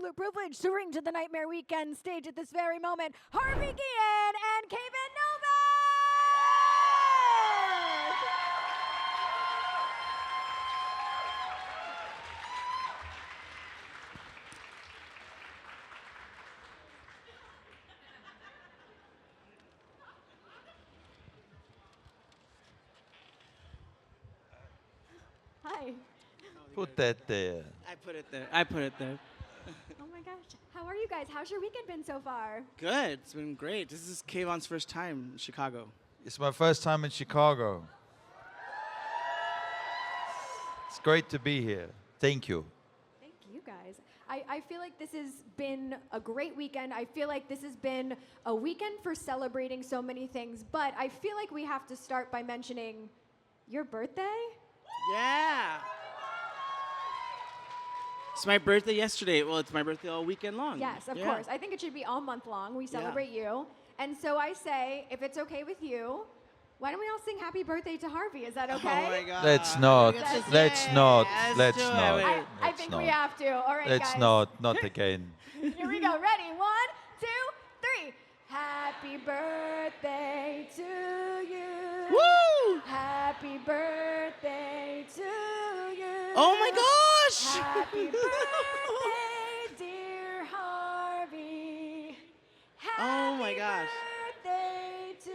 absolute privilege to bring to the Nightmare Weekend stage at this very moment, Harvey, Guillén, and Kayvan Novak! Hi. Put that there. I put it there. I put it there. Oh my gosh. How are you guys? How's your weekend been so far? Good. It's been great. This is Kayvan's first time in Chicago. It's my first time in Chicago. It's great to be here. Thank you. Thank you guys. I feel like this has been a great weekend. I feel like this has been a weekend for celebrating so many things, but I feel like we have to start by mentioning your birthday. Yeah. It's my birthday yesterday. Well, it's my birthday all weekend long. Yes, of course. I think it should be all month long. We celebrate you. And so I say, if it's okay with you, why don't we all sing happy birthday to Harvey? Is that okay? Oh my God. Let's not. Let's not. Let's do it. not. I think we have to. All right, Let's guys. not again. Here we go. Ready? 1, 2, 3. Happy birthday to you. Woo! Happy birthday to you. Oh my gosh! Happy birthday, dear Harvey. Happy Oh my gosh. birthday to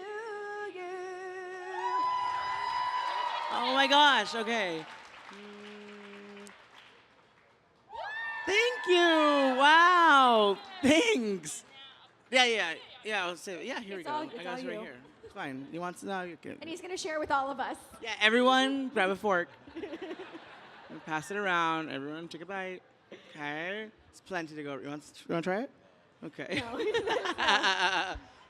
you. Oh my gosh. Okay. Thank you. Wow. Thanks. Yeah. I'll say it. Yeah, here we It's go. all- I it's got all it right you. here. It's fine. You want to know? You can. And he's going to share with all of us. Yeah, everyone, grab a fork. And pass it around. Everyone, take a bite. Okay. It's plenty to go. You want to try it? Okay. No.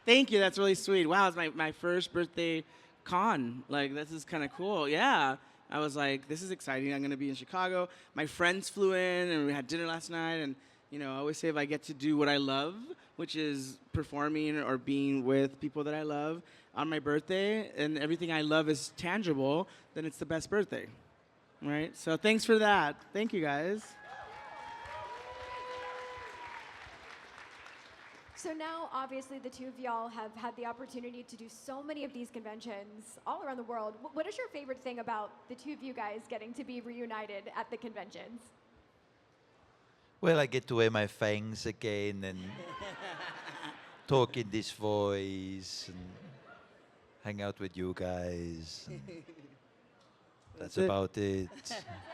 Thank you. That's really sweet. Wow, it's my first birthday con. Like, this is kind of cool. Yeah. I was like, this is exciting. I'm going to be in Chicago. My friends flew in, and we had dinner last night. And, you know, I always say if I get to do what I love, which is performing or being with people that I love on my birthday, and everything I love is tangible, then it's the best birthday. Right? So thanks for that. Thank you, guys. So now, obviously, the two of y'all have had the opportunity to do so many of these conventions all around the world. What is your favorite thing about the two of you guys getting to be reunited at the conventions? Well, I get to wear my fangs again and talk in this voice and hang out with you guys. That's about it.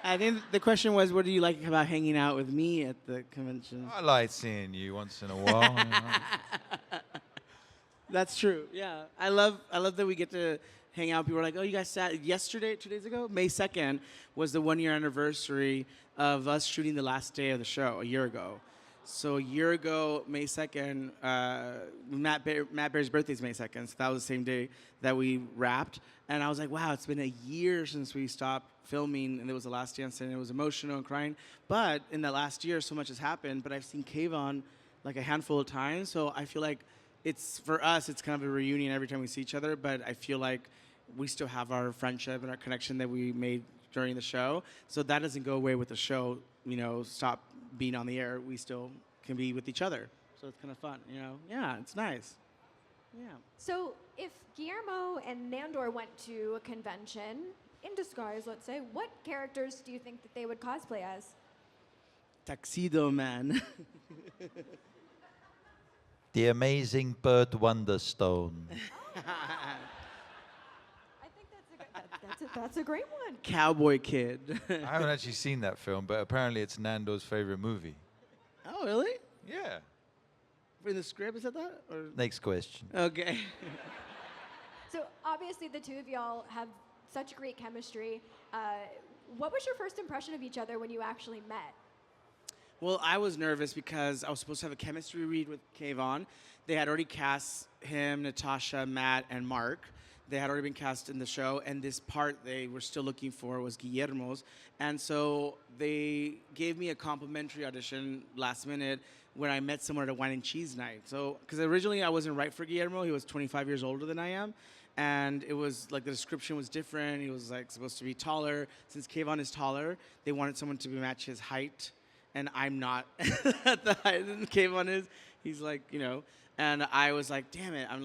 I think the question was, what do you like about hanging out with me at the convention? I like seeing you once in a while. You know. That's true. Yeah, I love that we get to hang out. People are like, "Oh, you guys sat yesterday, 2 days ago, May 2nd was the 1 year anniversary of us shooting the last day of the show a year ago." So a year ago, May 2nd, Matt Bear's birthday is May 2nd, so that was the same day that we wrapped. And I was like, wow, it's been a year since we stopped filming, and it was the last dance, and it was emotional and crying. But in that last year, so much has happened. But I've seen Kayvan like a handful of times, so I feel like for us, it's kind of a reunion every time we see each other. But I feel like we still have our friendship and our connection that we made during the show. So that doesn't go away with the show, you know, stop being on the air. We still can be with each other. So it's kind of fun, you know? Yeah, it's nice. Yeah. So if Guillermo and Nandor went to a convention, in disguise, let's say, what characters do you think that they would cosplay as? Tuxedo Man. The amazing Burt Wonderstone. I think that's a great one. Cowboy Kid. I haven't actually seen that film, but apparently it's Nandor's favorite movie. Oh, really? Yeah. In the script, is that? Or? Next question. Okay. So obviously the two of y'all have such great chemistry. What was your first impression of each other when you actually met? Well, I was nervous because I was supposed to have a chemistry read with Kayvan. They had already cast him, Natasha, Matt, and Mark. They had already been cast in the show, and this part they were still looking for was Guillermo's. And so they gave me a complimentary audition last minute when I met someone at a wine and cheese night. So, because originally I wasn't right for Guillermo. He was 25 years older than I am. And it was like the description was different. He was like supposed to be taller. Since Kayvan is taller, they wanted someone to match his height and I'm not at the height that Kayvan is. He's like, you know, and I was like, damn it, I'm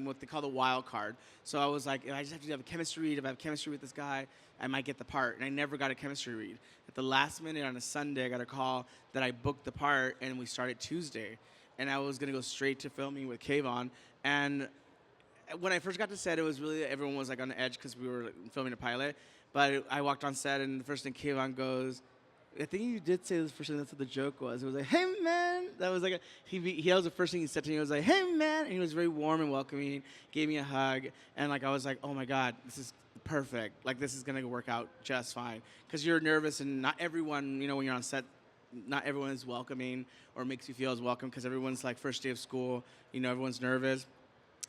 what they call the wild card. So I was like, I just have to have a chemistry read. If I have chemistry with this guy, I might get the part. And I never got a chemistry read. At the last minute on a Sunday, I got a call that I booked the part, and we started Tuesday. And I was going to go straight to filming with Kayvan. And when I first got to set, it was really, everyone was like on the edge because we were filming a pilot. But I walked on set, and the first thing Kayvan goes, I think you did say this first thing, that's what the joke was. It was like, hey, man. That was like, that was the first thing he said to me. He was like, hey, man. And he was very warm and welcoming, gave me a hug. And like, I was like, oh my God, this is perfect. Like, this is going to work out just fine. Because you're nervous, and not everyone, you know, when you're on set, not everyone is welcoming or makes you feel as welcome, because everyone's like first day of school, you know, everyone's nervous.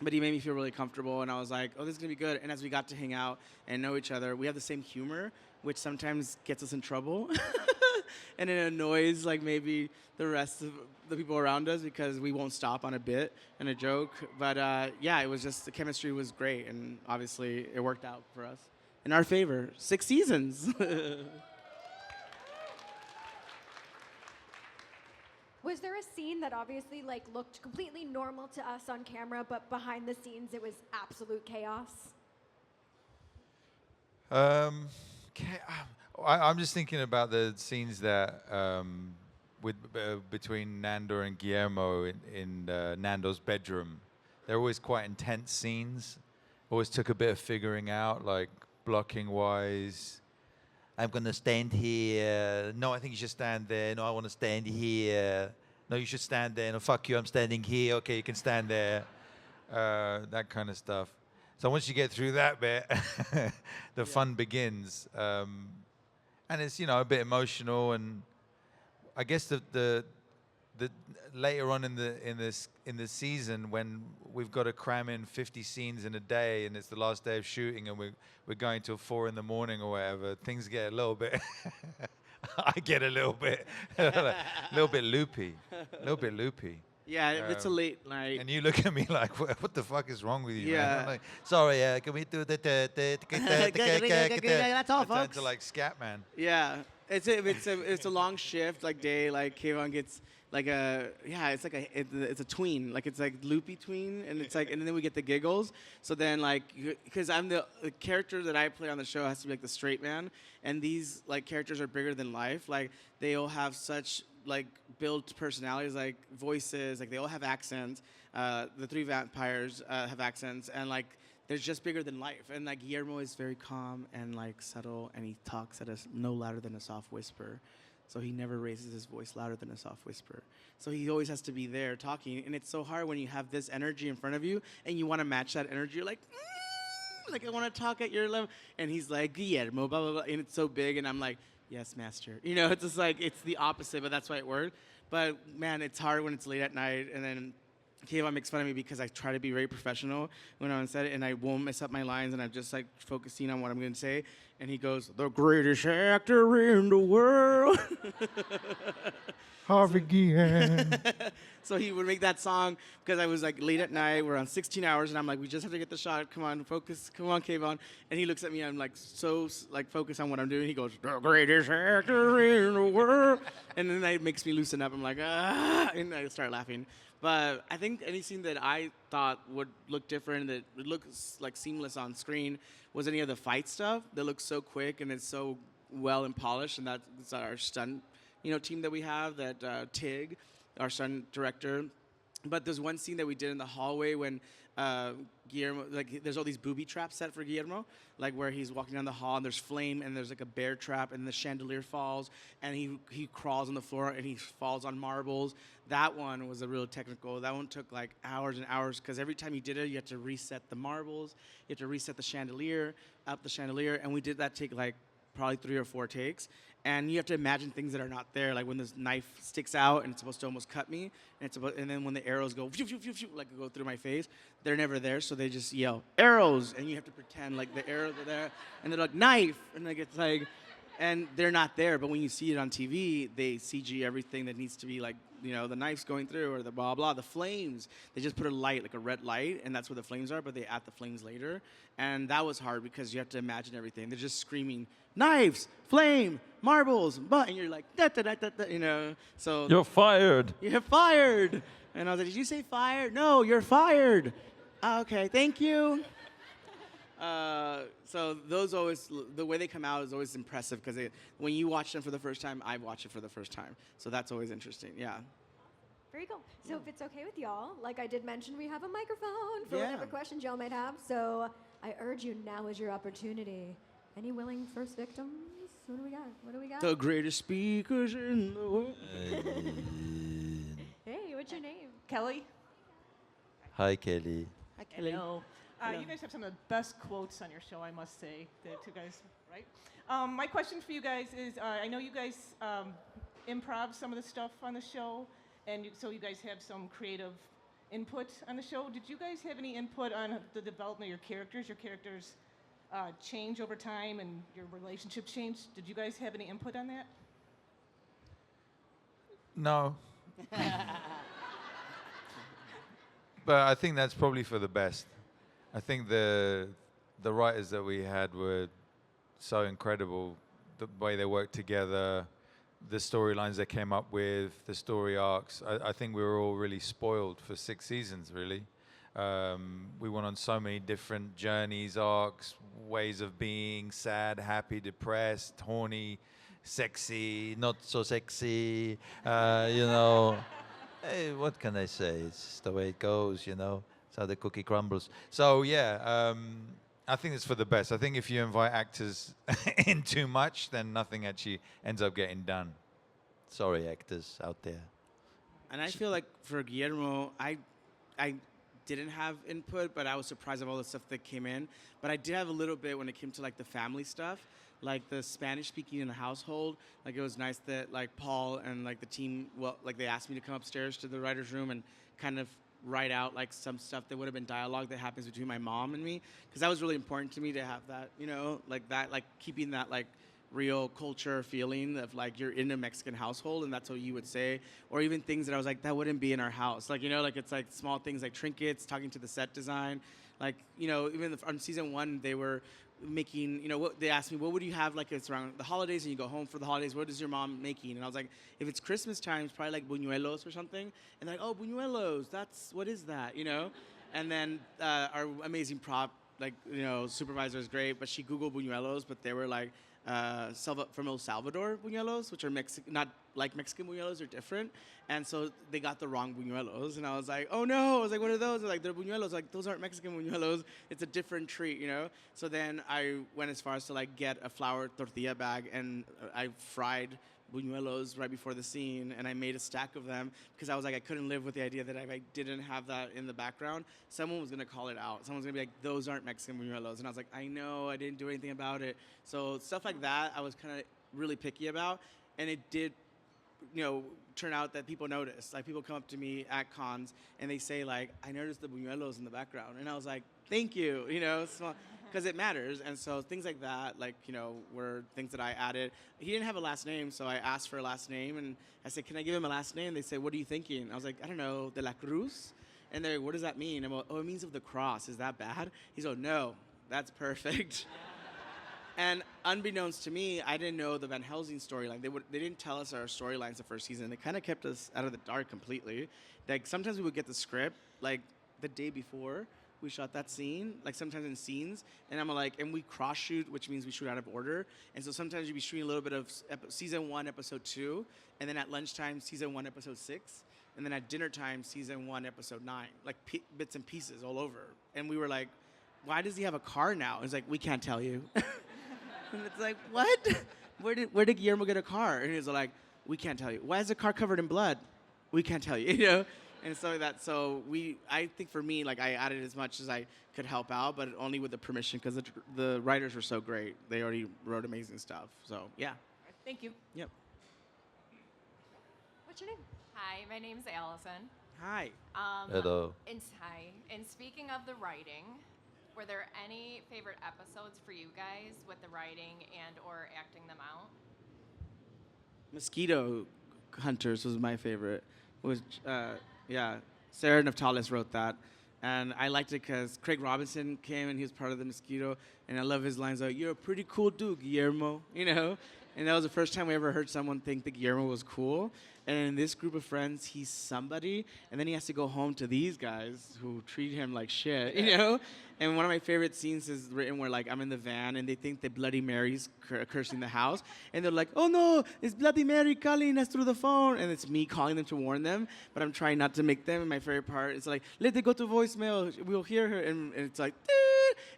But he made me feel really comfortable, and I was like, oh, this is going to be good. And as we got to hang out and know each other, we have the same humor, which sometimes gets us in trouble. And it annoys like maybe the rest of the people around us because we won't stop on a bit and a joke. But yeah, it was just, the chemistry was great, and obviously it worked out for us in our favor. 6 seasons. Was there a scene that obviously like looked completely normal to us on camera, but behind the scenes it was absolute chaos? I'm just thinking about the scenes that between Nandor and Guillermo in Nandor's bedroom. They're always quite intense scenes. Always took a bit of figuring out, like blocking wise. I'm gonna stand here. No, I think you should stand there. No, I want to stand here. No, you should stand there. No, fuck you, I'm standing here. Okay, you can stand there. That kind of stuff. So once you get through that bit, the fun begins. And it's, you know, a bit emotional, and I guess the later on in the season, when we've got to cram in 50 scenes in a day, and it's the last day of shooting, and we're going till 4 a.m. or whatever, things get a little bit. I get a little bit loopy, Yeah, if it's a late night. And you look at me like, what the fuck is wrong with you, Yeah. man? I'm like, sorry, can we do the... That's all, I turn folks. to like scat man. Yeah, it's a long shift, like day. Like Kayvan gets like it's a tween, like it's like loopy tween, and it's like, and then we get the giggles. So then like, because I'm the character that I play on the show has to be like the straight man, and these like characters are bigger than life. Like they all have such like built personalities, like voices, like they all have accents. The 3 vampires have accents, and like they're just bigger than life. And like Guillermo is very calm and like subtle, and he talks at us no louder than a soft whisper. So he never raises his voice louder than a soft whisper. So he always has to be there talking, and it's so hard when you have this energy in front of you and you want to match that energy. You're like, like I want to talk at your level, and he's like, Guillermo, blah blah blah, and it's so big, and I'm like, yes, master. You know, it's just like, it's the opposite, but that's why it worked. But man, it's hard when it's late at night, and then Kayvan makes fun of me because I try to be very professional when I'm on set, and I won't mess up my lines, and I'm just like focusing on what I'm going to say. And he goes, the greatest actor in the world. Harvey Guillén. So he would make that song because I was like late at night. We're on 16 hours, and I'm like, we just have to get the shot. Come on, focus. Come on, Kayvan. And he looks at me. I'm like so like focused on what I'm doing. He goes, the greatest actor in the world. And then that makes me loosen up. I'm like, ah, and I start laughing. But I think any scene that I thought would look different, that would look like seamless on screen, was any of the fight stuff that looks so quick and it's so well and polished. And that's our stunt, team that we have, that Tig, our stunt director. But there's one scene that we did in the hallway when Guillermo, like, there's all these booby traps set for Guillermo, like where he's walking down the hall and there's flame and there's like a bear trap and the chandelier falls and he crawls on the floor and he falls on marbles. That one was a real technical. That one took like hours and hours because every time you did it, you had to reset the marbles, you had to reset the chandelier, up the chandelier, and we did that take like probably 3 or 4 takes. And you have to imagine things that are not there, like when this knife sticks out and it's supposed to almost cut me, and then when the arrows go, like go through my face, they're never there, so they just yell, arrows, and you have to pretend like the arrows are there, and they're like, knife, and like it's like, And they're not there, but when you see it on TV, they CG everything that needs to be like, the knives going through or the blah, blah. The flames, they just put a light, like a red light, and that's where the flames are, but they add the flames later. And that was hard because you have to imagine everything. They're just screaming, knives, flame, marbles, and you're like, da, da, da, da, da, So You're fired. you're fired. And I was like, did you say fired? No, you're fired. Okay, thank you. So those always, the way they come out is always impressive because when you watch them for the first time, I watch it for the first time. So that's always interesting, yeah. Very cool. So if it's okay with y'all, like I did mention, we have a microphone for Yeah. whatever questions y'all might have. So I urge you, now is your opportunity. Any willing first victims? What do we got? What do we got? The greatest speakers in the world. Hey, what's your name? Kelly? Hi, Kelly. Hi, Kelly. Hello. Hello. You guys have some of the best quotes on your show, I must say. The two guys, right? My question for you guys is, I know you guys improv some of the stuff on the show, and so you guys have some creative input on the show. Did you guys have any input on the development of your characters? Your characters change over time, and your relationships change. Did you guys have any input on that? No. But I think that's probably for the best. I think the writers that we had were so incredible. The way they worked together, the storylines they came up with, the story arcs. I think we were all really spoiled for 6 seasons, really. We went on so many different journeys, arcs, ways of being, sad, happy, depressed, horny, sexy, not so sexy, Hey, what can I say? It's just the way it goes, It's how the cookie crumbles. So, yeah, I think it's for the best. I think if you invite actors in too much, then nothing actually ends up getting done. Sorry, actors out there. And I feel like for Guillermo, I didn't have input, but I was surprised of all the stuff that came in. But I did have a little bit when it came to like the family stuff, like the Spanish speaking in the household. Like it was nice that like Paul and like the team, they asked me to come upstairs to the writer's room and kind of write out like some stuff that would have been dialogue that happens between my mom and me, because that was really important to me to have that, like keeping that like real culture feeling of like you're in a Mexican household and that's what you would say, or even things that I was like that wouldn't be in our house, like it's like small things like trinkets, talking to the set design, like even on season 1 they were making, what they asked me, what would you have like it's around the holidays and you go home for the holidays, what is your mom making? And I was like, if it's Christmas time, it's probably like buñuelos or something. And they're like, oh, buñuelos, what is that, And then our amazing prop, supervisor is great, but she Googled buñuelos, but they were like from El Salvador buñuelos, which are not like Mexican buñuelos, are different. And so they got the wrong buñuelos. And I was like, oh no. I was like, what are those? They're like, they're buñuelos. Like, those aren't Mexican buñuelos. It's a different treat, So then I went as far as to like get a flour tortilla bag, and I fried buñuelos right before the scene, and I made a stack of them because I was like, I couldn't live with the idea that if I didn't have that in the background, someone was gonna call it out. Someone's gonna be like, those aren't Mexican buñuelos. And I was like, I know, I didn't do anything about it. So stuff like that, I was kind of really picky about, and it did, turn out that people noticed. Like people come up to me at cons and they say like, I noticed the buñuelos in the background, and I was like, thank you, because it matters. And so things like that, like, were things that I added. He didn't have a last name, so I asked for a last name, and I said, can I give him a last name? They said, what are you thinking? I was like, I don't know, de la Cruz? And they're like, what does that mean? I'm like, oh, it means of the cross. Is that bad? He's like, no, that's perfect. And unbeknownst to me, I didn't know the Van Helsing storyline. They didn't tell us our storylines the first season. They kind of kept us out of the dark completely. Like sometimes we would get the script like the day before we shot that scene, like sometimes in scenes, and I'm like, and we cross shoot, which means we shoot out of order. And so sometimes you'd be shooting a little bit of season 1, episode 2, and then at lunchtime, season 1, episode 6, and then at dinner time, season 1, episode 9, like bits and pieces all over. And we were like, why does he have a car now? It's like, we can't tell you. And it's like, what? Where did Guillermo get a car? And he's like, we can't tell you. Why is the car covered in blood? We can't tell you, And so I think for me, like I added as much as I could help out, but only with the permission, because the writers were so great. They already wrote amazing stuff. So yeah. Thank you. Yep. What's your name? Hi, my name's Allison. Hi. Hello. Hi. And speaking of the writing, were there any favorite episodes for you guys with the writing and or acting them out? Mosquito Hunters was my favorite. Yeah, Sarah Naftalis wrote that. And I liked it because Craig Robinson came and he was part of the Mosquito. And I love his lines like, "You're a pretty cool dude, Guillermo," you know? And that was the first time we ever heard someone think that Guillermo was cool. And in this group of friends, he's somebody. And then he has to go home to these guys who treat him like shit, you know? And one of my favorite scenes is written where, like, I'm in the van and they think that Bloody Mary's cursing the house. And they're like, "Oh no, it's Bloody Mary calling us through the phone." And it's me calling them to warn them. But I'm trying not to make them. And my favorite part is like, "Let it go to voicemail. We'll hear her." And it's like, "Dee!"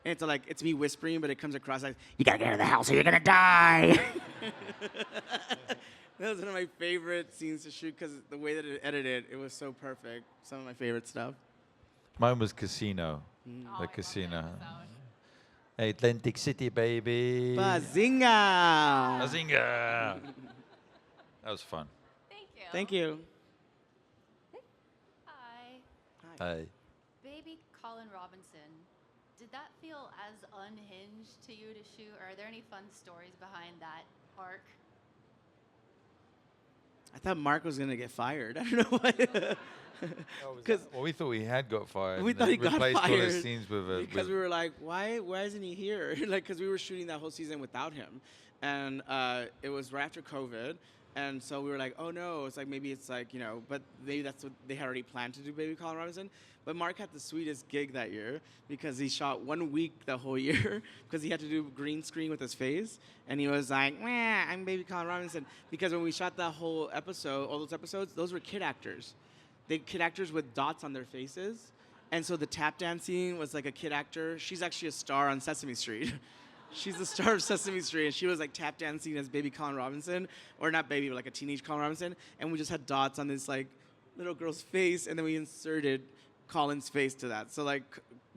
And it's like, it's me whispering, but it comes across like, "You gotta get out of the house or you're gonna die." That was one of my favorite scenes to shoot because the way that it edited, it was so perfect. Some of my favorite stuff. Mine was Casino. Oh, I The love Casino. that episode. Atlantic City, baby. Bazinga! Bazinga! That was fun. Thank you. Thank you. Hi. Hi. Baby Colin Robinson. Did that feel as unhinged to you to shoot? Or are there any fun stories behind that arc? I thought Mark was going to get fired. I don't know why. Because Well, we thought we had got fired. we and thought then he got replaced all his fired scenes with a. because we were like, why isn't he here? Like, because we were shooting that whole season without him. And it was right after COVID. And so we were like, oh no, it's like maybe it's like, you know, but maybe that's what they had already planned to do, Baby Colin Robinson. But Mark had the sweetest gig that year because he shot 1 week the whole year because he had to do green screen with his face. And he was like, "Wah, I'm Baby Colin Robinson." Because when we shot that whole episode, all those episodes, those were kid actors. They kid actors with dots on their faces. And so the tap dancing was like a kid actor. She's actually a star on Sesame Street. She's the star of Sesame Street, and she was like tap dancing as Baby Colin Robinson, or not baby, but like a teenage Colin Robinson. And we just had dots on this like little girl's face, and then we inserted Colin's face to that. So like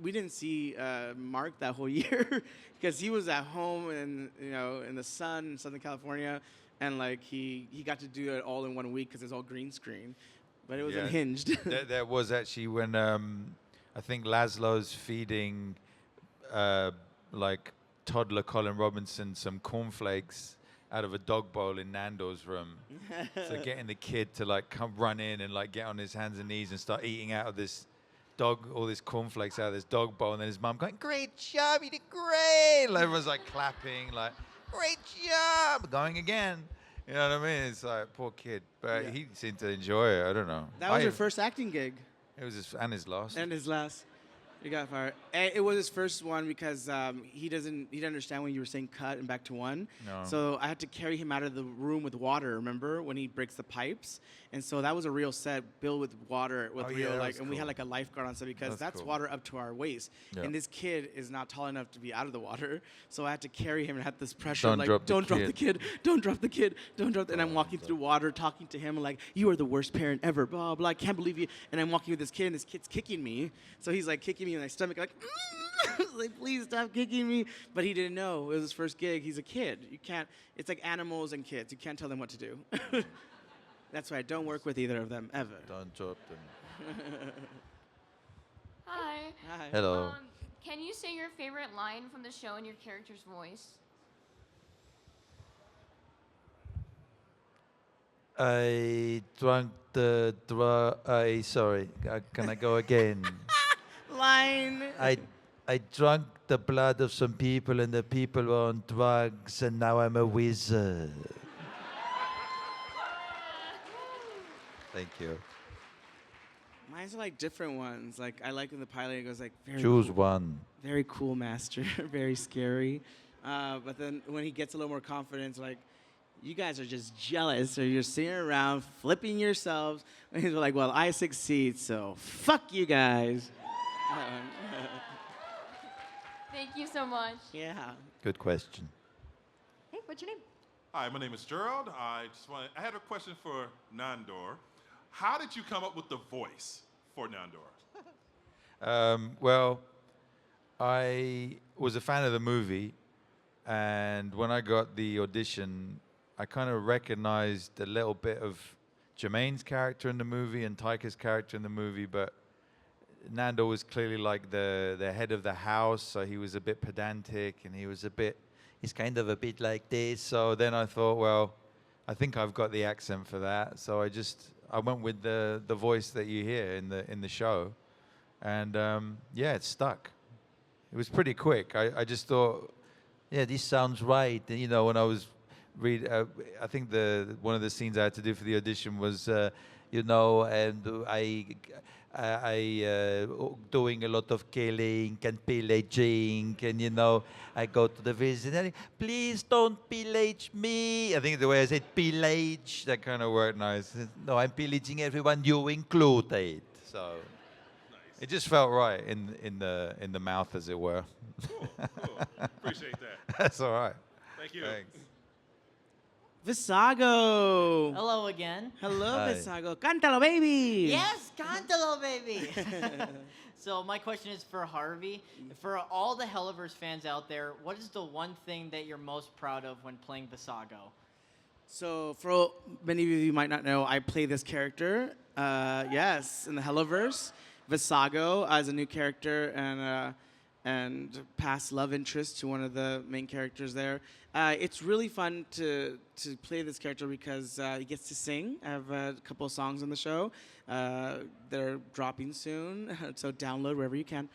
we didn't see Mark that whole year because he was at home and in the sun in Southern California, and like he got to do it all in 1 week because it's all green screen, but it was unhinged. That was actually when I think Laszlo's feeding like toddler Colin Robinson some cornflakes out of a dog bowl in Nandor's room. So getting the kid to like come run in and like get on his hands and knees and start eating out of this all this cornflakes out of this dog bowl, and then his mum going, "Great job, you did great." And everyone's like clapping, like, "Great job," going again. You know what I mean? It's like, poor kid. But he seemed to enjoy it. I don't know. That was your first acting gig. It was his last. And his last. He got fired. And it was his first one because he didn't understand when you were saying cut and back to one. No. So I had to carry him out of the room with water, remember, when he breaks the pipes? And so that was a real set built with water, with real, that like, was and we had cool. like a lifeguard on set because that's cool. water up to our waist. Yeah. And this kid is not tall enough to be out of the water. So I had to carry him and had this pressure, Don't like, drop the don't drop kid. the kid, don't drop the kid, don't drop the. And I'm walking through water, talking to him, like, "You are the worst parent ever, blah, blah, I can't believe you." And I'm walking with this kid, and this kid's kicking me. So he's like kicking me in my stomach, like, like, "Please stop kicking me." But he didn't know. It was his first gig. He's a kid. You can't, it's like animals and kids. You can't tell them what to do. That's why I don't work with either of them, ever. Don't drop them. Hi. Hi. Hello. Can you say your favorite line from the show in your character's voice? I drank the sorry, can I go again? Line. I drank the blood of some people and the people were on drugs and now I'm a wizard. Thank you. Mine's are like different ones. Like I like in the pilot it goes like very Choose cool, one. very cool master, very scary. But then when he gets a little more confidence, like, "You guys are just jealous, or you're sitting around flipping yourselves." And he's like, "Well, I succeed, so fuck you guys." Thank you so much. Yeah. Good question. Hey, what's your name? Hi, my name is Gerald. I had a question for Nandor. How did you come up with the voice for Nandor? Well, I was a fan of the movie, and when I got the audition, I kind of recognized a little bit of Jermaine's character in the movie and Taika's character in the movie, but Nando was clearly like the head of the house, so he was a bit pedantic, and he's kind of a bit like this. So then I thought, well, I think I've got the accent for that. So I went with the voice that you hear in the show, and yeah, it stuck. It was pretty quick. I just thought, yeah, this sounds right. And, you know, when I was I think one of the scenes I had to do for the audition was, you know, and I doing a lot of killing and pillaging, and you know, I go to the visit and please don't pillage me. I think the way I said pillage, that kind of worked nice. No, I'm pillaging everyone, you included. So it just felt right in the mouth, as it were. Cool. Appreciate that. That's all right. Thank you. Thanks. Vassago. Hello again. Hello, Hi. Vassago. Cántalo, baby. Yes, Cántalo, baby. So my question is for Harvey. For all the Helluverse fans out there, what is the one thing that you're most proud of when playing Vassago? So, for many of you might not know, I play this character, yes, in the Helluverse. Vassago as a new character and past love interest to one of the main characters there. It's really fun to play this character because he gets to sing. I have a couple of songs on the show. They're dropping soon, so download wherever you can.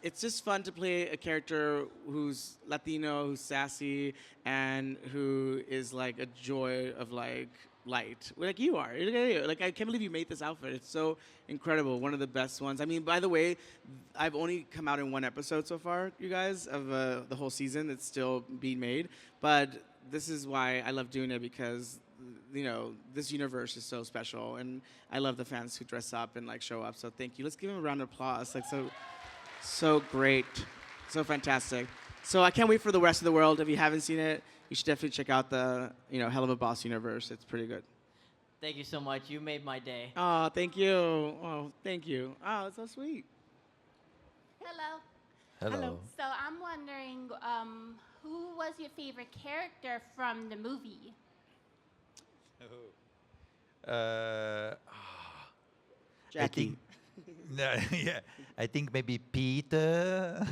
It's just fun to play a character who's Latino, who's sassy, and who is like a joy of like light, like you are. Look at you. Like, I can't believe you made this outfit. It's so incredible. One of the best ones. I mean, by the way, I've only come out in one episode so far, you guys, of the whole season. It's still being made, but this is why I love doing it, because you know, this universe is so special, and I love the fans who dress up and like show up. So thank you. Let's give them a round of applause. Like, so great, so fantastic. So I can't wait for the rest of the world. If you haven't seen it, you should definitely check out the Helluva Boss universe. It's pretty good. Thank you so much. You made my day. Oh, thank you. Oh, thank you. Oh, it's so sweet. Hello. Hello. So I'm wondering, who was your favorite character from the movie? I Jackie. think, no, yeah, I think maybe Peter.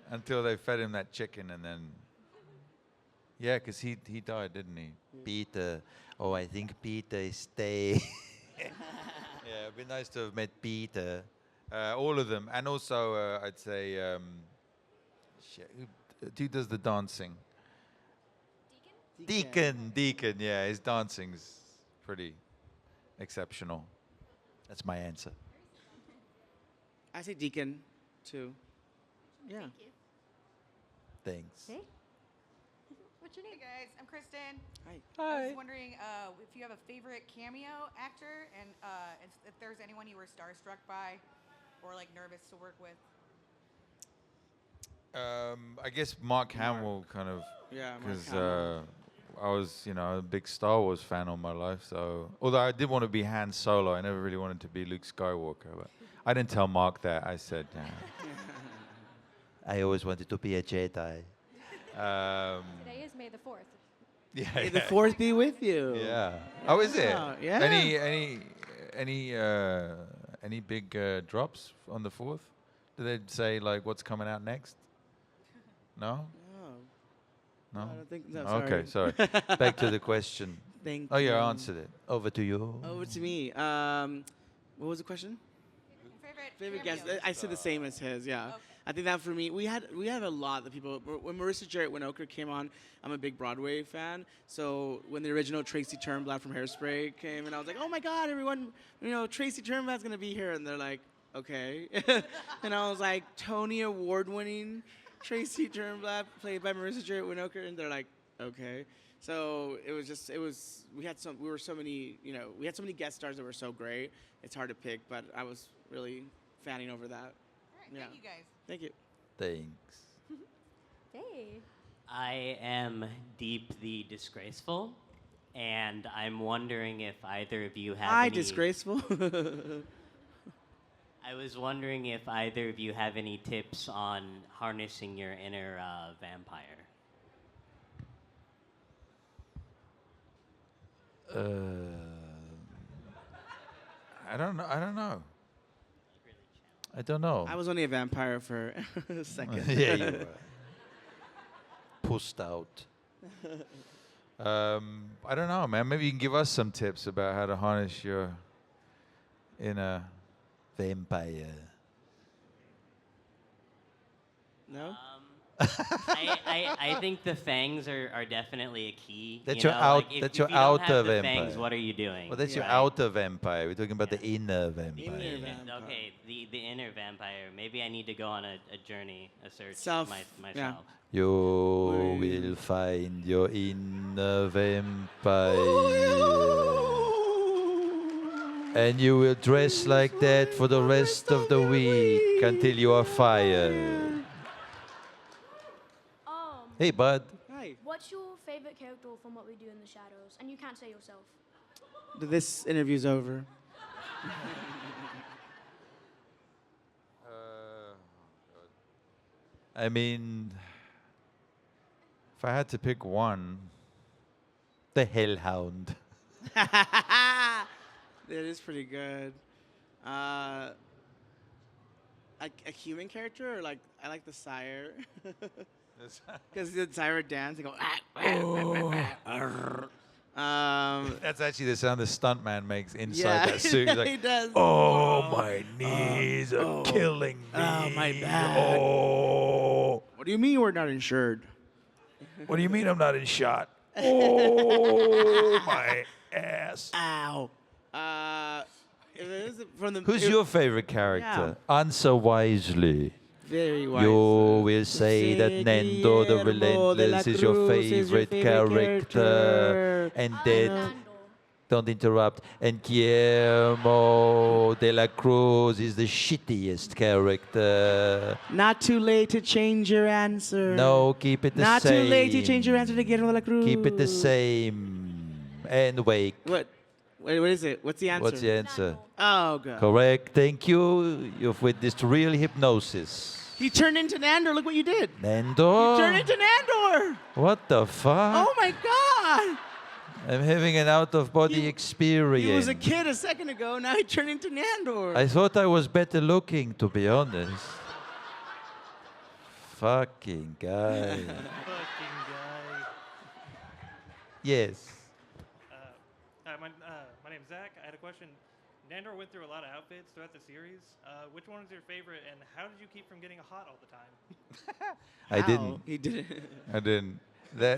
Until they fed him that chicken, and then, yeah, because he died, didn't he? Peter. Oh, I think Peter is staying. Yeah, it'd be nice to have met Peter. All of them, and also I'd say, who does the dancing? Deacon. Yeah, his dancing's pretty exceptional. That's my answer. I say Deacon, too. Yeah. Thank you. Thanks. Hey. What's your name? Hey guys, I'm Kristen. Hi. I was wondering if you have a favorite cameo actor, and if there's anyone you were starstruck by or like nervous to work with. I guess Mark Hamill, kind of. Yeah, Mark Because Hamill. I was, a big Star Wars fan all my life. So, although I did want to be Han Solo, I never really wanted to be Luke Skywalker. But I didn't tell Mark that. I said, I always wanted to be a Jedi. Today is May the 4th. Yeah. May the fourth be with you. Yeah. Oh, is it? Yeah. Any big drops on the 4th? Do they say like what's coming out next? No. No. I don't think. No, Okay, sorry. Back to the question. Thank Oh, you. you answered it. Over to you. Over to me. What was the question? Favorite guest. I said the same as his. Yeah. Okay. I think that for me, we had a lot of people. When Marissa Jarrett Winokur came on, I'm a big Broadway fan. So when the original Tracy Turnblad from Hairspray came, and I was like, oh my God, everyone, Tracy Turnblad's gonna be here, and they're like, okay. And I was like, Tony Award-winning Tracy Turnblad, played by Marissa Jarrett Winokur, and they're like, okay. So we had so many guest stars that were so great. It's hard to pick, but I was really fanning over that. All right, Yeah. thank you guys. Thank you. Thanks. Hey. I am Deep the Disgraceful, and I'm wondering if either of you have Hi, any... disgraceful. I was wondering if either of you have any tips on harnessing your inner vampire. I don't know. I don't know. I don't know. I was only a vampire for a second. Yeah, you were. Pussed out. I don't know, man. Maybe you can give us some tips about how to harness your inner vampire. No? I think the fangs are definitely a key. That's you your know, out. like if, That's if your you don't outer have the vampire. fangs, what are you doing? Well, that's your Right. outer vampire. We're talking about the inner vampire. Inner vampire. Okay, the inner vampire. Maybe I need to go on a journey, a search Self- myself. yeah. You will find your inner vampire. And you will dress like that for the rest of the week until you are fired. Hey, bud. Hi. What's your favorite character from What We Do in the Shadows? And you can't say yourself. This interview's over. I mean, if I had to pick one, the Hellhound. That is pretty good. A human character, or like I like the sire, because the sire dance and go. That's actually the sound the stuntman makes inside Yeah, that suit. He's like, he does. oh, my knees are killing me. Oh, my back. Oh. What do you mean we're not insured? What do you mean I'm not in shot? Oh, my ass. Ow. If it is from the, Who's your favorite character? Answer wisely. Very wise. You will say that Nandor the Guillermo de la Relentless is your Cruz is your favorite favorite character. And that, don't interrupt, and Guillermo de la Cruz is the shittiest character. Not too late to change your answer. No, keep it the Not same. too late to change your answer to Guillermo de la Cruz. Keep it the same. And wake. What? Wait, what is it? What's the answer? What's the answer? Oh, God. Correct. Thank you. You've witnessed real hypnosis. He turned into Nandor. Look what you did. Nandor? You turned into Nandor. What the fuck? Oh, my God. I'm having an out-of-body experience. He was a kid a second ago. Now he turned into Nandor. I thought I was better looking, to be honest. Fucking guy. Fucking guy. Yes. My name's Zach. I had a question. Nandor went through a lot of outfits throughout the series. Which one was your favorite, and how did you keep from getting hot all the time? I didn't. He didn't. I didn't.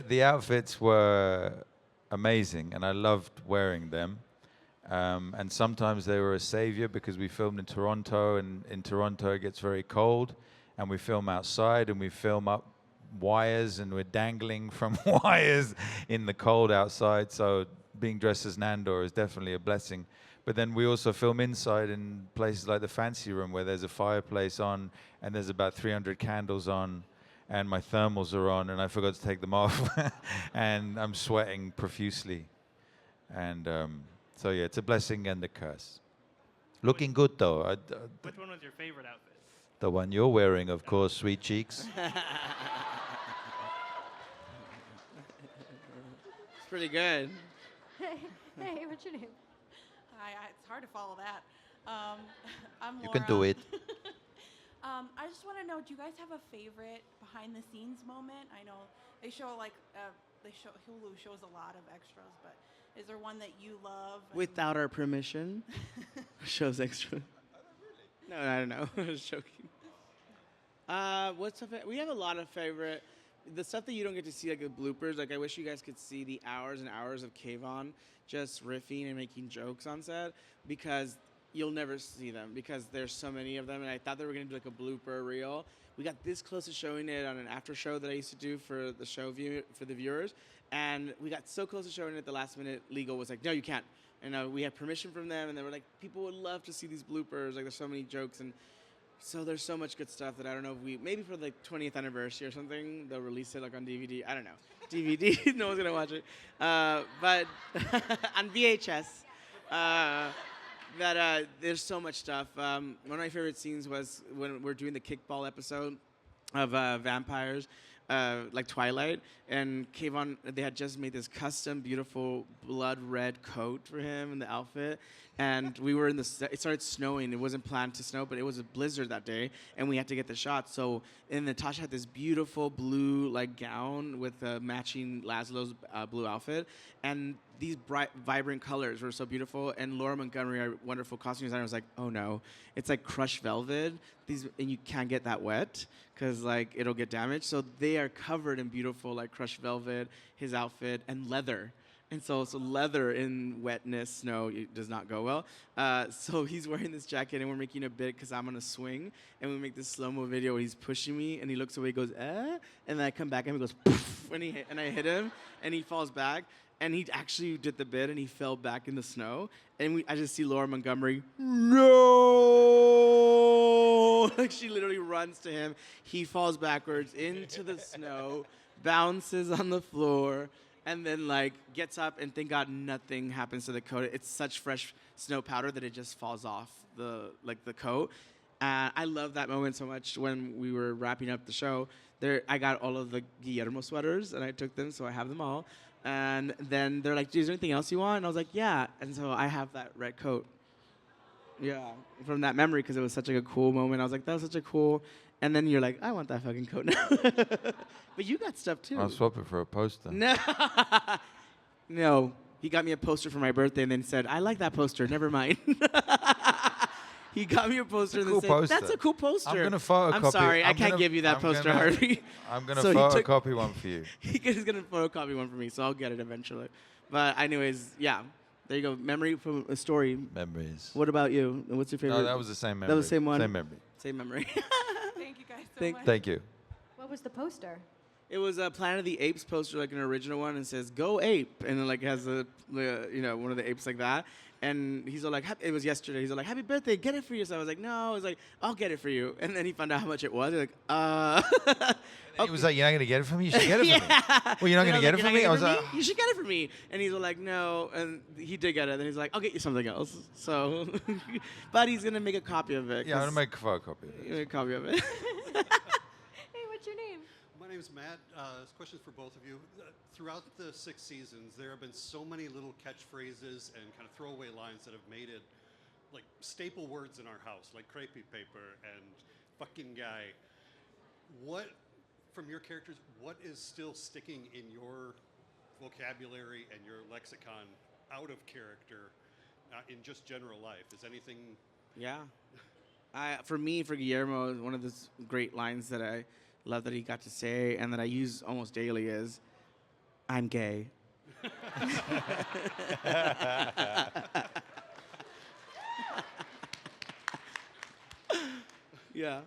The outfits were amazing, and I loved wearing them. And sometimes they were a savior because we filmed in Toronto, and in Toronto it gets very cold, and we film outside, and we film up wires, and we're dangling from wires in the cold outside. So being dressed as Nandor is definitely a blessing. But then we also film inside in places like the fancy room where there's a fireplace on and there's about 300 candles on and my thermals are on and I forgot to take them off and I'm sweating profusely. And so yeah, it's a blessing and a curse. Looking good though. Which one was your favorite outfit? The one you're wearing, of course, sweet cheeks. It's pretty good. Hey, what's your name? It's hard to follow that. I'm You Laura. can do it. I just want to know, do you guys have a favorite behind-the-scenes moment? I know they show Hulu shows a lot of extras, but is there one that you love? Without our permission. Shows extra. No, I don't know. I was joking. What's we have a lot of favorite. The stuff that you don't get to see, like the bloopers. Like I wish you guys could see the hours and hours of Kayvan just riffing and making jokes on set, because you'll never see them because there's so many of them. And I thought they were gonna do like a blooper reel. We got this close to showing it on an after show that I used to do for the show for the viewers, and we got so close to showing it at the last minute. Legal was like, no, you can't. And we had permission from them, and they were like, people would love to see these bloopers. Like there's so many jokes, and so there's so much good stuff that I don't know if maybe for the 20th anniversary or something, they'll release it like on DVD. I don't know. DVD, no one's gonna watch it. But on VHS, there's so much stuff. One of my favorite scenes was when we're doing the kickball episode of Vampires. like Twilight, and Kayvan, they had just made this custom, beautiful blood red coat for him in the outfit. And we were in the, it started snowing. It wasn't planned to snow, but it was a blizzard that day, and we had to get the shot. So, and Natasha had this beautiful blue like gown with matching Laszlo's blue outfit, and these bright, vibrant colors were so beautiful. And Laura Montgomery, our wonderful costume designer, was like, "Oh no, it's like crushed velvet. These, and you can't get that wet because like it'll get damaged." So they are covered in beautiful like crushed velvet, his outfit, and leather. And so leather in wetness, snow, it does not go well. So he's wearing this jacket, and we're making a bit because I'm on a swing, and we make this slow-mo video where he's pushing me, and he looks away, he goes, and then I come back, and he goes, poof, and I hit him, and he falls back, and he actually did the bit, and he fell back in the snow, and I just see Laura Montgomery, no! Like she literally runs to him. He falls backwards into the snow, bounces on the floor, and then like gets up, and thank God nothing happens to the coat. It's such fresh snow powder that it just falls off the coat. I love that moment so much. When we were wrapping up the show, I got all of the Guillermo sweaters, and I took them, so I have them all. And then they're like, "Is there anything else you want?" And I was like, "Yeah." And so I have that red coat. Yeah, from that memory, because it was such like a cool moment. I was like, "That was such a cool." And then you're like, "I want that fucking coat now." But you got stuff too. I'll swap it for a poster. No. No. He got me a poster for my birthday and then said, "I like that poster. Never mind." He got me a poster and then said, "That's a cool poster." I'm going to photocopy. I'm sorry, I can't give you that poster, Harvey. I'm going to photocopy one for you. He's going to photocopy one for me, so I'll get it eventually. But anyways, yeah. There you go. Memory from a story. Memories. What about you? What's your favorite? No, that was the same memory. That was the same one? Same memory. Same memory. Thank you guys so much. Thank you. What was the poster? It was a Planet of the Apes poster, like an original one, and says "Go Ape," and then like has one of the apes like that. And he's all like, it was yesterday. He's all like, "Happy birthday! Get it for yourself." I was like, "No." I was like, "I'll get it for you." And then he found out how much it was. He's like, He was like, "You're not gonna get it for me. You should get it for me." Well, you're not gonna get it for me. I was like, "You should get it for me." And he's all like, "No." And he did get it. And he's like, "I'll get you something else." So, but he's gonna make a copy of it. "Yeah, I'm gonna make a photocopy of it." Make a copy of it. Hey, what's your name? My name's Matt. This question is for both of you. Throughout the 6 seasons, there have been so many little catchphrases and kind of throwaway lines that have made it like staple words in our house, like crepey paper and fucking guy. What, from your characters, what is still sticking in your vocabulary and your lexicon out of character in just general life? Is anything... Yeah. For me, for Guillermo, one of the great lines that I love that he got to say and that I use almost daily is, "I'm gay." Yeah.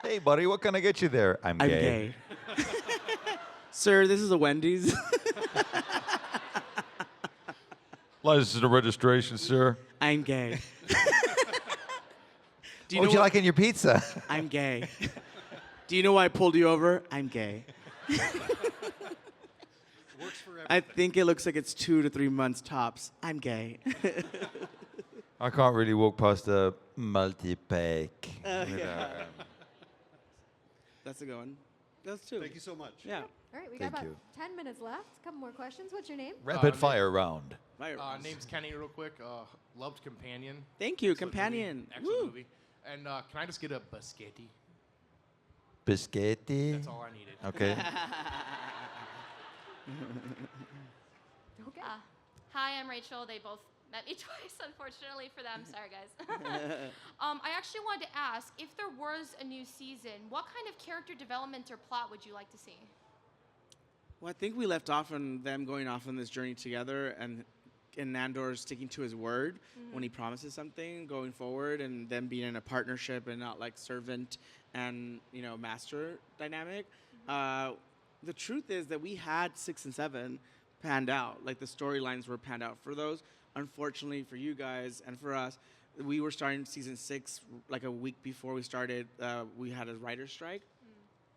"Hey, buddy, what can I get you there?" I'm gay. "Sir, this is a Wendy's." "License and registration, sir." "I'm gay." What would you like in your pizza? "I'm gay." "Do you know why I pulled you over?" "I'm gay." Works for everything. I think it looks like it's 2 to 3 months tops. "I'm gay." I can't really walk past a multi-pack. That's a good one. That's 2. Thank you so much. Yeah. All right, we got Thank about you. 10 minutes left. A couple more questions. What's your name? Rapid fire round. Name's Kenny, real quick. Loved Companion. Thank you, Excellent Companion. Movie. Excellent Woo. movie. And can I just get a biscotti? Biscotti. That's all I needed. Okay. Okay. Hi, I'm Rachel. They both met me twice, unfortunately for them. Sorry, guys. I actually wanted to ask, if there was a new season, what kind of character development or plot would you like to see? Well, I think we left off on them going off on this journey together, and Nandor sticking to his word when he promises something going forward, and them being in a partnership and not like servant and master dynamic. The truth is that we had 6 and 7 panned out. Like the storylines were panned out for those. Unfortunately for you guys and for us, we were starting season 6 like a week before we started. We had a writer's strike.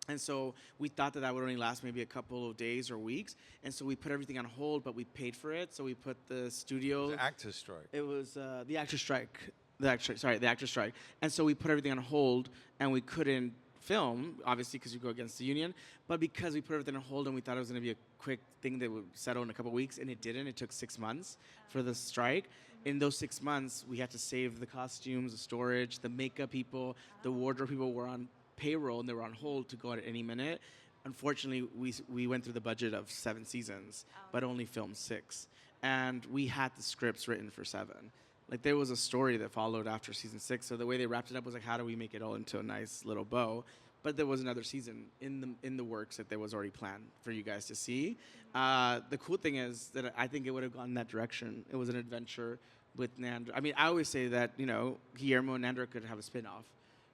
And so we thought that would only last maybe a couple of days or weeks. And so we put everything on hold, but we paid for it. So we put the studio... The actor's strike. It was the actor's strike. The actor's strike. And so we put everything on hold, and we couldn't film, obviously, because you go against the union, but because we put everything on hold and we thought it was going to be a quick thing that would settle in a couple weeks, and it didn't. It took 6 months for the strike. In those 6 months, we had to save the costumes, the storage, the makeup people, the wardrobe people were on payroll and they were on hold to go at any minute. Unfortunately, we went through the budget of 7 seasons, but only filmed 6. And we had the scripts written for 7. Like, there was a story that followed after season 6, so the way they wrapped it up was like, how do we make it all into a nice little bow? But there was another season in the works that there was already planned for you guys to see. The cool thing is that I think it would have gone that direction. It was an adventure with Nandor. I mean, I always say that, you know, Guillermo and Nandor could have a spin-off,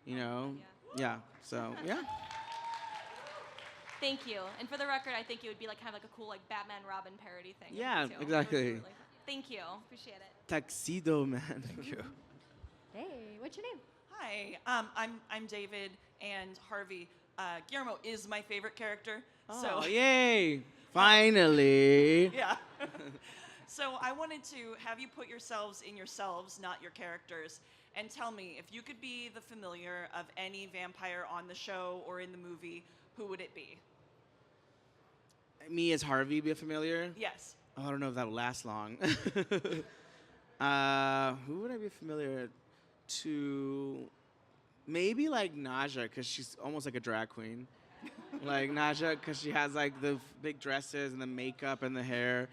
you know? Yeah, so, yeah. Thank you. And for the record, I think it would be like kind of like a cool like Batman Robin parody thing. Yeah, too. exactly. It would be really fun. Thank you. Appreciate it. Tuxedo Man. Thank you. Hey, what's your name? Hi, I'm David, and Harvey. Guillermo is my favorite character. Oh, yay! Finally. Yeah. So I wanted to have you put yourselves in yourselves, not your characters, and tell me if you could be the familiar of any vampire on the show or in the movie, who would it be? Me as Harvey be a familiar? Yes. Oh, I don't know if that will last long. Who would I be familiar to? Maybe like Naja, because she's almost like a drag queen. Like Naja, because she has like the big dresses and the makeup and the hair.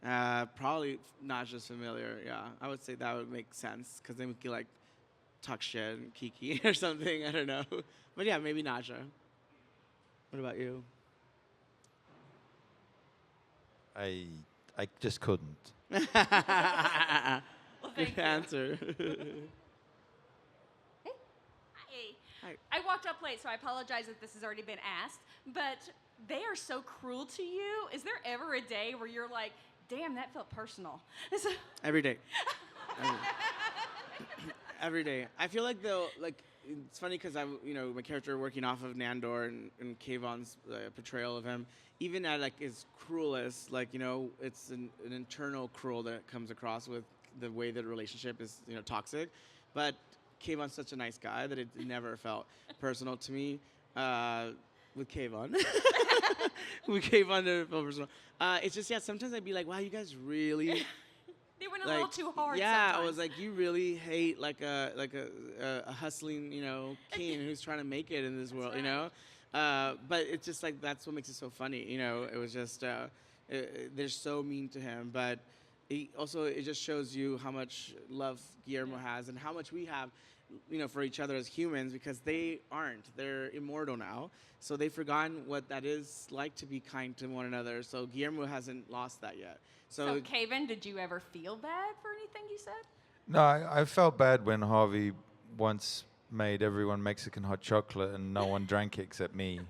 Probably Naja's familiar, yeah. I would say that would make sense, because then we could like talk shit and Kiki or something, I don't know. But yeah, maybe Naja. What about you? I just couldn't. Well, Good answer. Hi. I walked up late, so I apologize if this has already been asked, but they are so cruel to you. Is there ever a day where you're like, damn, that felt personal? Every day. Every day. I feel like though, like it's funny because my character working off of Nandor and Kayvan's portrayal of him, even at like his cruelest, like it's an internal cruel that comes across with the way that a relationship is toxic, but Kayvan's such a nice guy that it never felt personal to me. With Kayvan. With Kayvan, it felt personal. It's just, yeah, sometimes I'd be like, wow, you guys really... They went a little too hard Yeah, sometimes. I was like, you really hate like a hustling, king who's trying to make it in this world, But it's just like, that's what makes it so funny, It was just, they're so mean to him, but it just shows you how much love Guillermo has and how much we have, for each other as humans, because they aren't. They're immortal now. So they've forgotten what that is like to be kind to one another. So Guillermo hasn't lost that yet. So Kayvan, did you ever feel bad for anything you said? No, I felt bad when Harvey once made everyone Mexican hot chocolate and no one drank it except me.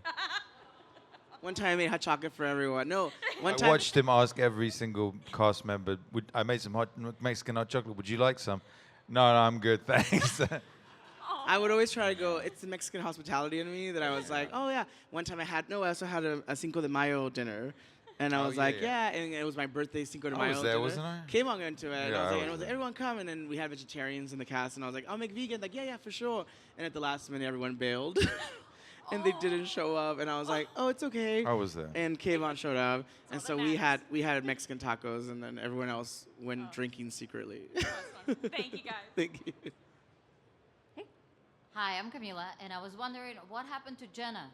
One time I made hot chocolate for everyone. No, one I time... watched him ask every single cast member, I made some Mexican hot chocolate, would you like some? No, I'm good, thanks. I would always try to go, it's the Mexican hospitality in me that I was like, oh yeah. One time I also had a Cinco de Mayo dinner. And I was yeah, and it was my birthday Cinco de Mayo I was there, dinner. wasn't I? Came on into it. Yeah, And I was like, everyone come. And then we had vegetarians in the cast. And I was like, I'll make vegan. Like, yeah, for sure. And at the last minute, everyone bailed. And they didn't show up. And I was like, oh, it's okay. I was there. And Kayvan showed up. And so we had Mexican tacos. And then everyone else went drinking secretly. Thank you, guys. Thank you. Hi, I'm Camila, and I was wondering what happened to Jenna?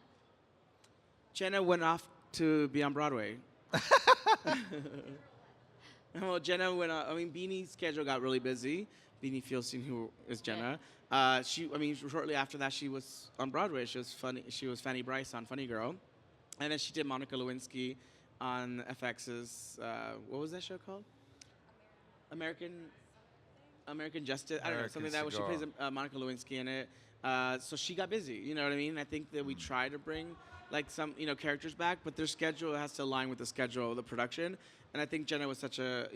Jenna went off to be on Broadway. Well, Jenna went on. I mean, Beanie's schedule got really busy. Beanie Fieldstein, who is Jenna. Shortly after that, she was on Broadway. She was funny. She was Fanny Bryce on Funny Girl. And then she did Monica Lewinsky on FX's, what was that show called? American Justice. I don't know, something like that, where she plays Monica Lewinsky in it. So she got busy, you know what I mean? I think that we try to bring like some, characters back, but their schedule has to align with the schedule of the production. And I think Jenna was such a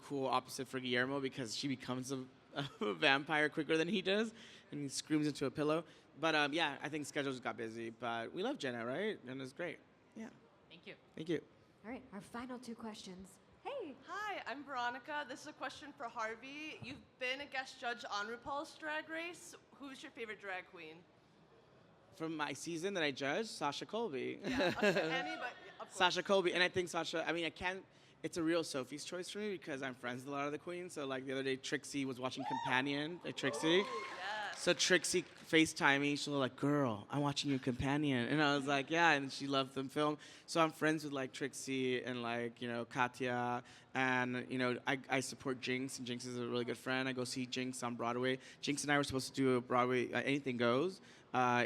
cool opposite for Guillermo, because she becomes a vampire quicker than he does, and he screams into a pillow. But yeah, I think schedules got busy, but we love Jenna, right? Jenna's great. Yeah. Thank you. Thank you. All right, our final 2 questions. Hey. Hi, I'm Veronica. This is a question for Harvey. You've been a guest judge on RuPaul's Drag Race. Who's your favorite drag queen? from my season that I judged, Sasha Colby. Yeah, anybody. Of course. Sasha Colby, and I think Sasha. I mean, I can't. It's a real Sophie's choice for me because I'm friends with a lot of the queens. So like the other day, Trixie was watching Companion. Like Trixie. So Trixie FaceTimed me. She was like, "Girl, I'm watching your Companion," and I was like, "Yeah." And she loved the film. So I'm friends with like Trixie and like Katya, and I support Jinx, and Jinx is a really good friend. I go see Jinx on Broadway. Jinx and I were supposed to do a Broadway Anything Goes.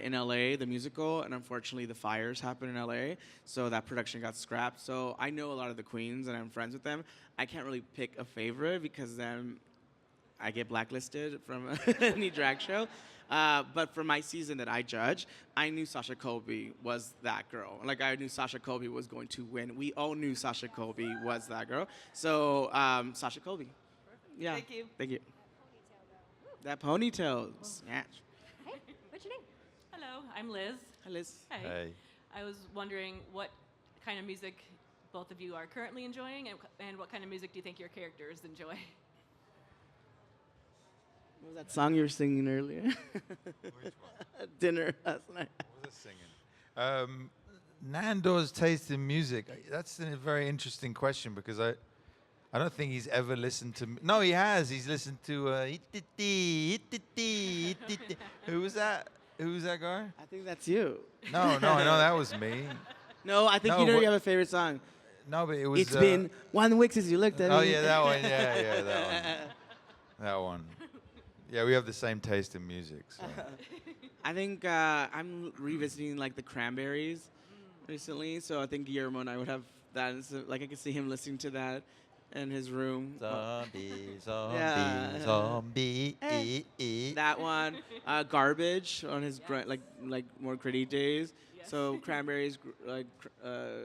In LA, the musical, and unfortunately the fires happened in LA, so that production got scrapped. So I know a lot of the queens, and I'm friends with them. I can't really pick a favorite because then I get blacklisted from any drag show. But for my season that I judge, I knew Sasha Colby was that girl. Like I knew Sasha Colby was going to win. We all knew Sasha Colby was that girl. So Sasha Colby. Yeah. Thank you. Thank you. That ponytail. Snatch. Hey, what's your name? Hello, I'm Liz. Hi, Liz. Hey. I was wondering what kind of music both of you are currently enjoying, and what kind of music do you think your characters enjoy? What was that song you were singing earlier? At dinner last night. What was I singing? Nandor's taste in music. That's a very interesting question because I don't think he's ever listened to. No, he has. He's listened to. Who was that? Who's that guy? I think that's you. No, I know that was me. No, I think you have a favorite song. No, but it was. It's been 1 week since you looked at me. Oh yeah, that one. Yeah, that one. That one. Yeah, we have the same taste in music. So. I think I'm revisiting like the Cranberries recently, so I think Guillermo and I would have that. So, like I can see him listening to that in his room. Zombie, Yeah. zombie. That one, Garbage on his like more gritty days. So Cranberries,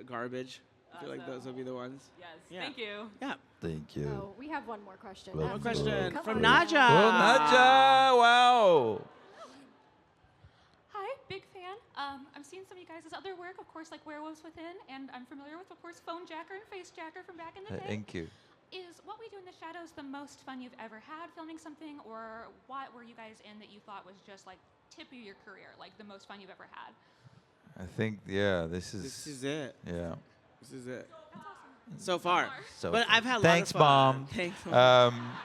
Garbage. I feel like those will be the ones. Yes. Yeah. Thank you. Yeah. Thank you. Oh, we have one more question. One more question Come from on. Naja. Oh, Naja! Wow. Hi, big fan. I'm seeing some of you guys' other work, of course, like Werewolves Within, and I'm familiar with, of course, Fonejacker and Facejacker from back in the day. Thank you. Is What We Do in the Shadows the most fun you've ever had filming something, or what were you guys in that you thought was just like tip of your career, like the most fun you've ever had? I think this is. This is it. Yeah. This is it. So far. So But I've had a Thanks, lot of fun. Mom. Thanks,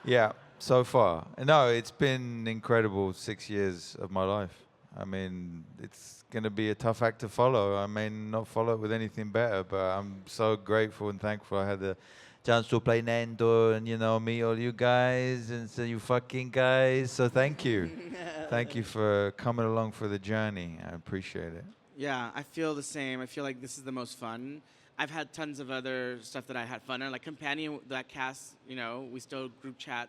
Yeah, so far. No, it's been incredible 6 years of my life. I mean, it's going to be a tough act to follow. I may not follow it with anything better, but I'm so grateful and thankful I had the chance to play Nandor and, meet all you guys and so you fucking guys. So thank you. Thank you for coming along for the journey. I appreciate it. Yeah, I feel the same. I feel like this is the most fun. I've had tons of other stuff that I had fun on, like Companion, that cast, we still group chat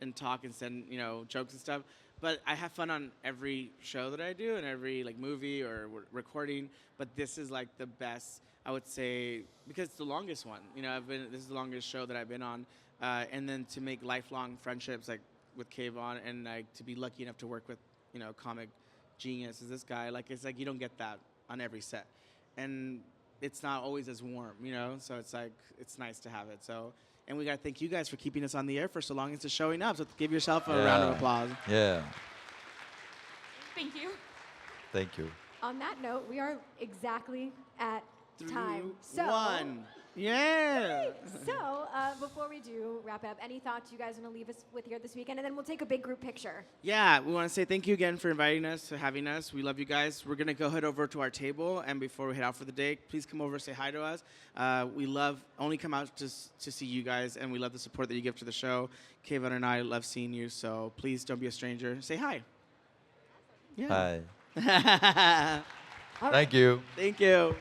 and talk and send, jokes and stuff. But I have fun on every show that I do and every movie or recording. But this is like the best, I would say, because it's the longest one. This is the longest show that I've been on. And then to make lifelong friendships like with Kayvan and to be lucky enough to work with, comic genius as this guy. Like it's like you don't get that on every set. And it's not always as warm, so it's like, it's nice to have it. So, and we got to thank you guys for keeping us on the air for so long and for showing up. So give yourself a round of applause. Yeah. Thank you. Thank you. On that note, we are exactly at time. 1. Yeah. So before we do wrap up, any thoughts you guys want to leave us with here this weekend? And then we'll take a big group picture. Yeah, we want to say thank you again for inviting us, for having us. We love you guys. We're going to go head over to our table. And before we head out for the day, please come over and say hi to us. We only come out to see you guys. And we love the support that you give to the show. Kayvan and I love seeing you. So please don't be a stranger. Say hi. Yeah. Hi. Thank you. Thank you.